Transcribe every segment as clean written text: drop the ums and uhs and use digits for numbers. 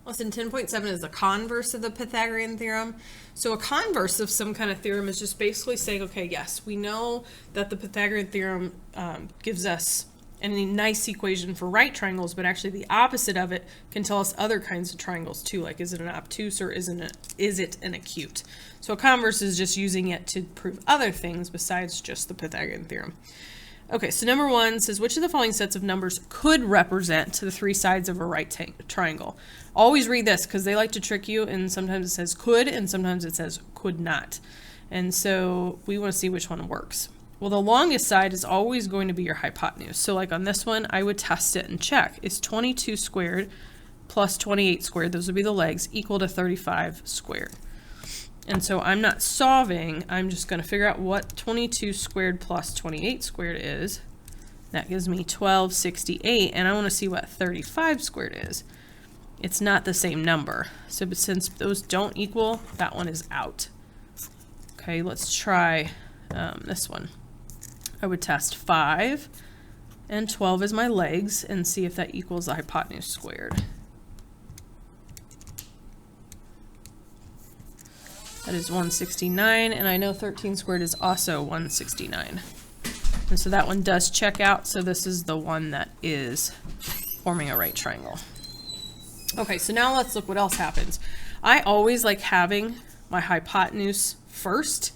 Lesson 10.7 is the converse of the Pythagorean theorem. So a converse of some kind of theorem is just basically saying, okay, yes, we know that the Pythagorean theorem gives us a nice equation for right triangles, but actually the opposite of it can tell us other kinds of triangles too, like is it an obtuse or is it an acute? So a converse is just using it to prove other things besides just the Pythagorean theorem. Okay, so number 1 says, which of the following sets of numbers could represent the three sides of a right triangle? Always read this because they like to trick you, and sometimes it says could and sometimes it says could not. And so we want to see which one works. Well, the longest side is always going to be your hypotenuse. So like on this one, I would test it and check. Is 22 squared plus 28 squared, those would be the legs, equal to 35 squared? And so I'm not solving, I'm just going to figure out what 22 squared plus 28 squared is. That gives me 1268, and I want to see what 35 squared is. It's not the same number. So but since those don't equal, that one is out. Okay, let's try this one. I would test 5 and 12 as my legs and see if that equals the hypotenuse squared. That is 169, and I know 13 squared is also 169. And so that one does check out, so this is the one that is forming a right triangle. Okay, so now let's look what else happens. I always like having my hypotenuse first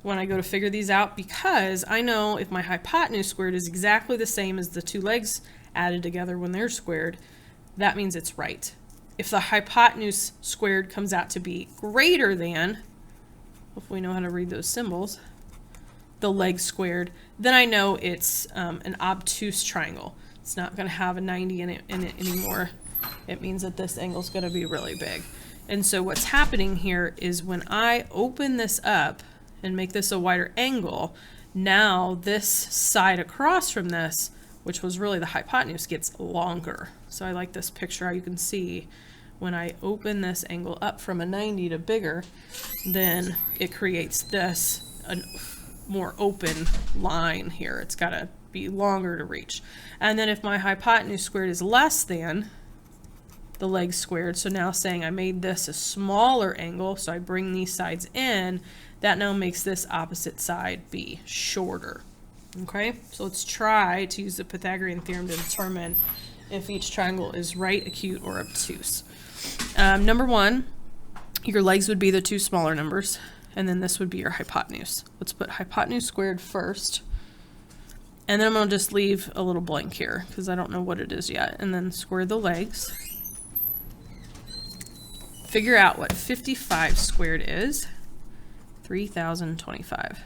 when I go to figure these out, because I know if my hypotenuse squared is exactly the same as the two legs added together when they're squared, that means it's right. If the hypotenuse squared comes out to be greater than, hopefully we know how to read those symbols, the leg squared, then I know it's an obtuse triangle. It's not going to have a 90 in it anymore. It means that this angle is going to be really big. And so what's happening here is when I open this up and make this a wider angle, now this side across from this, which was really the hypotenuse, gets longer. So I like this picture how you can see when I open this angle up from a 90 to bigger, then it creates this a more open line here. It's got to be longer to reach. And then if my hypotenuse squared is less than the legs squared, so now saying I made this a smaller angle, so I bring these sides in, that now makes this opposite side be shorter. Okay, so let's try to use the Pythagorean theorem to determine if each triangle is right, acute, or obtuse. Number 1, your legs would be the two smaller numbers, and then this would be your hypotenuse. Let's put hypotenuse squared first, and then I'm going to just leave a little blank here because I don't know what it is yet, and then square the legs. Figure out what 55 squared is, 3025.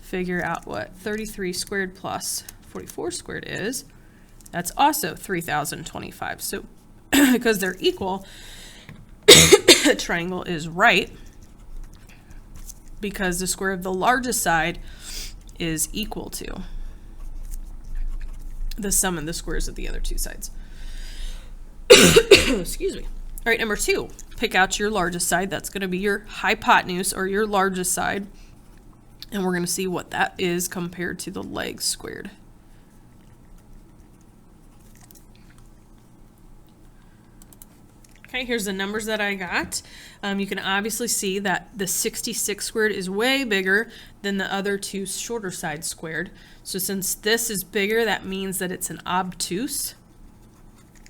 Figure out what 33 squared plus 44 squared is. That's also 3025. So because they're equal, the triangle is right because the square of the largest side is equal to the sum of the squares of the other two sides. Excuse me. All right, number 2, pick out your largest side. That's going to be your hypotenuse, or your largest side. And we're going to see what that is compared to the legs squared. Okay, here's the numbers that I got. You can obviously see that the 66 squared is way bigger than the other two shorter sides squared. So since this is bigger, that means that it's an obtuse.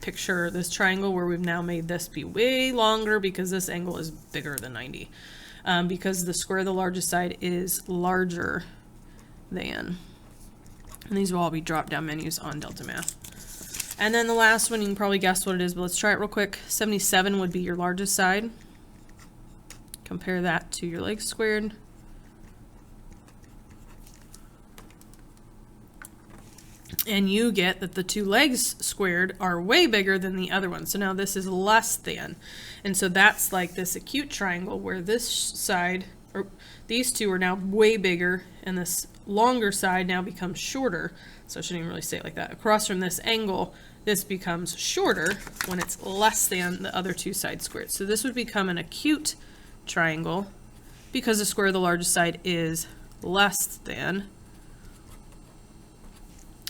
Picture this triangle where we've now made this be way longer because this angle is bigger than 90. Because the square of the largest side is larger than. And these will all be drop-down menus on Delta Math. And then the last one, you can probably guess what it is, but let's try it real quick. 77 would be your largest side. Compare that to your legs squared. And you get that the two legs squared are way bigger than the other one. So now this is less than. And so that's like this acute triangle where this side, or these two are now way bigger, and this longer side now becomes shorter. So I shouldn't even really say it like that. Across from this angle, this becomes shorter when it's less than the other two sides squared. So this would become an acute triangle because the square of the largest side is less than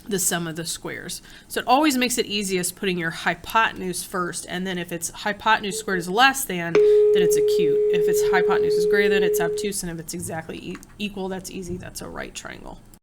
the sum of the squares. So it always makes it easiest putting your hypotenuse first, and then if it's hypotenuse squared is less than, then it's acute. If it's hypotenuse is greater than, it's obtuse, and if it's exactly equal, that's easy, that's a right triangle.